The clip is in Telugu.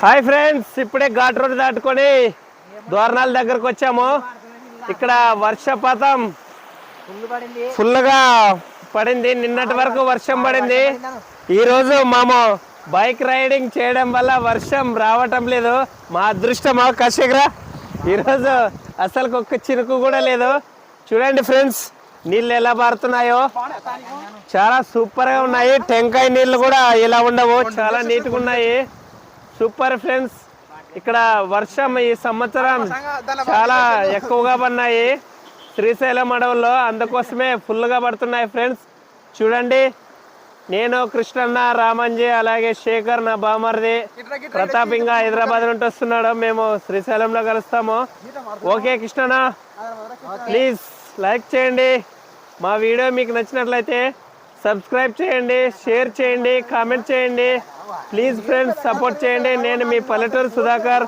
హాయ్ ఫ్రెండ్స్, ఇప్పుడే ఘాట్ రోడ్ దాటుకొని దోర్నాల దగ్గరకు వచ్చాము. ఇక్కడ వర్షపాతం ఫుల్గా పడింది. నిన్నటి వరకు వర్షం పడింది. ఈరోజు మేము బైక్ రైడింగ్ చేయడం వల్ల వర్షం రావటం లేదు. మా అదృష్టమా కషగ్రా, ఈరోజు అసలు ఒక్క చినుకు కూడా లేదు. చూడండి ఫ్రెండ్స్, నీళ్ళు ఎలా పారుతున్నాయో చాలా సూపర్గా ఉన్నాయి. టెంకాయ నీళ్ళు కూడా ఇలా ఉండవు, చాలా నీట్గా ఉన్నాయి. సూపర్ ఫ్రెండ్స్, ఇక్కడ వర్షం ఈ సంవత్సరం చాలా ఎక్కువగా పడినాయి శ్రీశైలం అడవుల్లో, అందుకోసమే ఫుల్గా పడుతున్నాయి ఫ్రెండ్స్. చూడండి, నేను కృష్ణన్న, రామంజీ, అలాగే శేఖర్ నా బామర్ది ప్రతాప్ ఇంకా హైదరాబాద్ నుండి వస్తున్నాడు. మేము శ్రీశైలంలో కలుస్తాము. ఓకే కృష్ణన్న, ప్లీజ్ లైక్ చేయండి. మా వీడియో మీకు నచ్చినట్లయితే సబ్స్క్రైబ్ చేయండి, షేర్ చేయండి, కామెంట్ చేయండి. ప్లీజ్ ఫ్రెండ్స్ సపోర్ట్ చేయండి. నేను మీ పల్లెటూరు సుధాకర్.